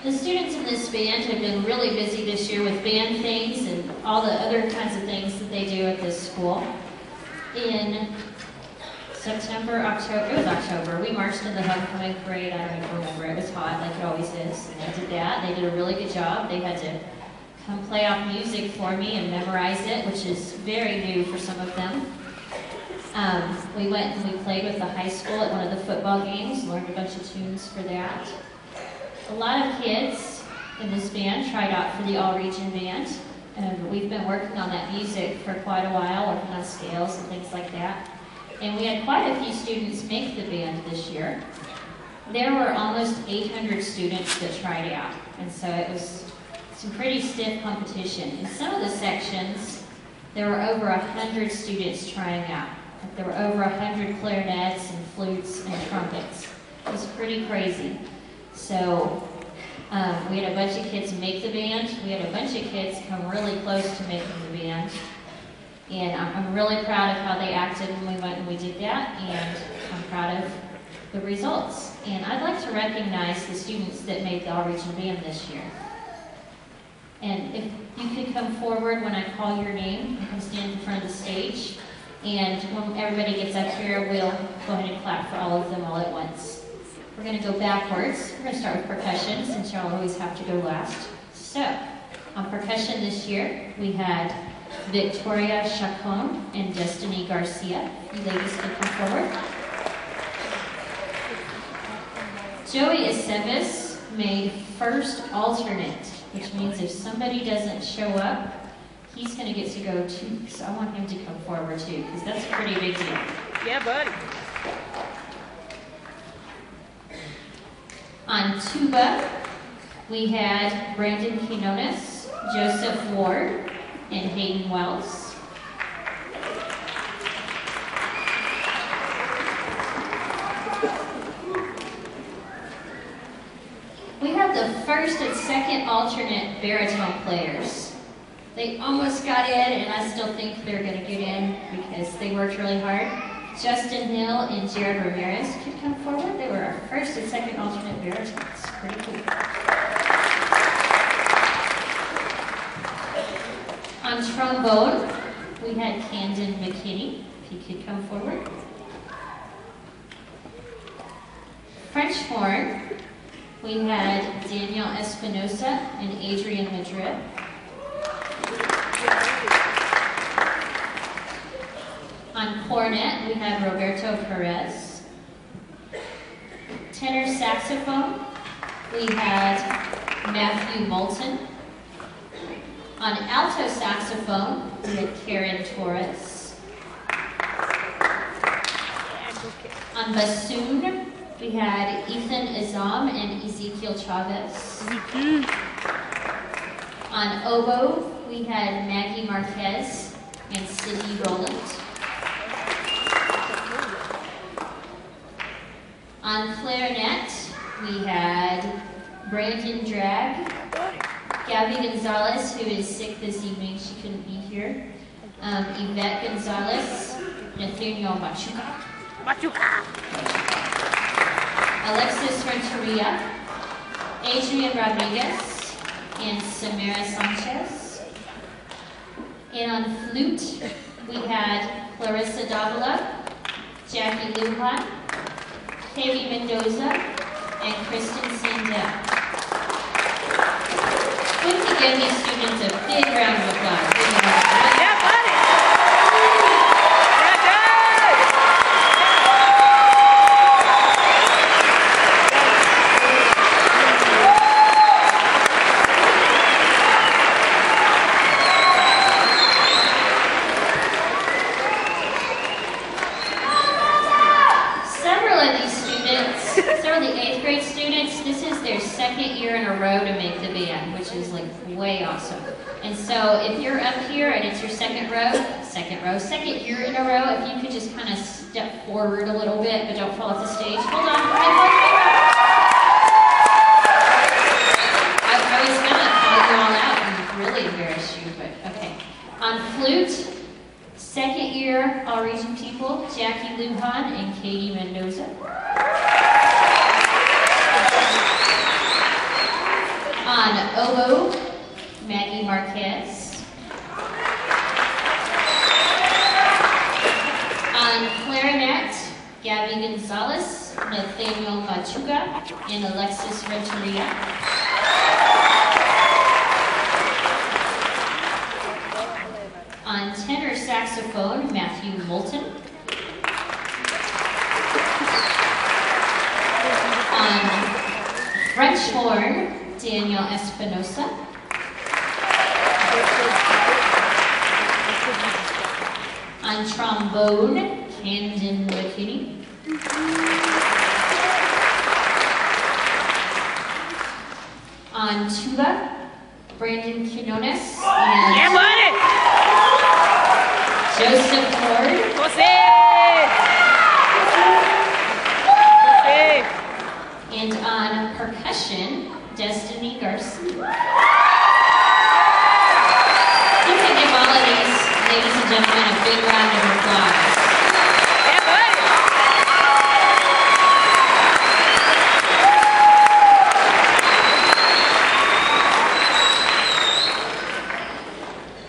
The students in this band have been really busy this year with band things and all the other kinds of things that they do at this school. In September, October, it was October, we marched in the homecoming parade. I don't even remember, it was hot like it always is. And they did that, they did a really good job. They had to come play off music for me and memorize it, which is very new for some of them. We went and we played with the high school at one of the football games, learned a bunch of tunes for that. A lot of kids in this band tried out for the all-region band, and we've been working on that music for quite a while, working on scales and things like that. And we had quite a few students make the band this year. There were almost 800 students that tried out, and so it was some pretty stiff competition. In some of the sections, there were over 100 students trying out. There were over 100 clarinets and flutes and trumpets. It was pretty crazy. So we had a bunch of kids make the band. We had a bunch of kids come really close to making the band. And I'm really proud of how they acted when we went and we did that. And I'm proud of the results. And I'd like to recognize the students that made the all-region band this year. And if you could come forward when I call your name, you can stand in front of the stage. And when everybody gets up here, we'll go ahead and clap for all of them all at once. We're going to go backwards. We're going to start with percussion, since y'all always have to go last. So, on percussion this year, we had Victoria Chacon and Destiny Garcia. You ladies can come forward. Joey Aceves made first alternate, which means if somebody doesn't show up, he's going to get to go too. So I want him to come forward too, because that's a pretty big deal. Yeah, buddy. On tuba, we had Brandon Quinones, Joseph Ward, and Hayden Wells. We have the first and second alternate baritone players. They almost got in, and I still think they're going to get in because they worked really hard. Justin Hill and Jared Ramirez could come forward. They were our first and second alternate baritones. Pretty cool. On trombone, we had Camden McKinney, if he could come forward. French horn, we had Daniel Espinosa and Adrian Madrid. On cornet, we had Roberto Perez. Tenor saxophone, we had Matthew Moulton. On alto saxophone, we had Karen Torres. On bassoon, we had Ethan Izam and Ezekiel Chavez. On oboe, we had Maggie Marquez and Cindy Rowland. On clarinet, we had Brandon Dragg, Gabby Gonzalez, who is sick this evening, she couldn't be here, Yvette Gonzalez, Nathaniel Machuca, Alexis Renteria, Adrian Rodriguez, and Samara Sanchez. And on flute, we had Clarissa Davila, Jackie Lujan, Katie Mendoza, and Kristen Sandell. We can give these students a big round of applause. Yeah, buddy. Several of the 8th grade students, this is their second year in a row to make the band, which is like way awesome. And so if you're up here and it's your second year in a row, if you could just kind of step forward a little bit, but don't fall off the stage. Hold on. I was gonna call you all out and really embarrass you, but okay. On flute, second year all-region people, Jackie Lujan and Katie Mendoza. oboe, Maggie Marquez. On clarinet, Gabby Gonzalez, Nathaniel Machuga, and Alexis Renteria. On tenor saxophone, Matthew Moulton. On French horn, Daniel Espinosa. On trombone, Camden McKinney. On tuba, Brandon Quinones and Yeah, buddy. Joseph Ford. Jose. Jose. And on percussion, Destiny Garcia. You can give all of these ladies and gentlemen a big round of applause. Yeah, buddy.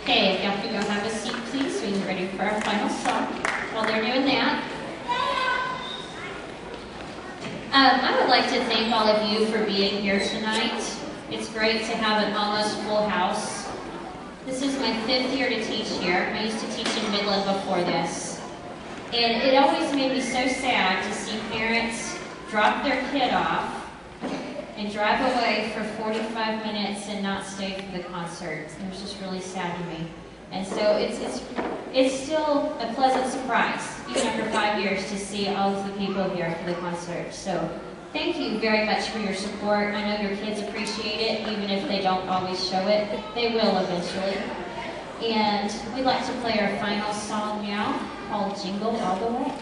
Okay, if y'all could go have a seat, please. We are ready for our final song. While they're doing that, I would like to thank all of you for being here tonight. It's great to have an almost full house. This is my 5th year to teach here. I used to teach in Midland before this. And it always made me so sad to see parents drop their kid off and drive away for 45 minutes and not stay for the concert. It was just really sad to me. And so it's still a pleasant surprise, even after 5 years, to see all of the people here for the concert. So thank you very much for your support. I know your kids appreciate it, even if they don't always show it. They will eventually. And we'd like to play our final song now, called Jingle All the Way.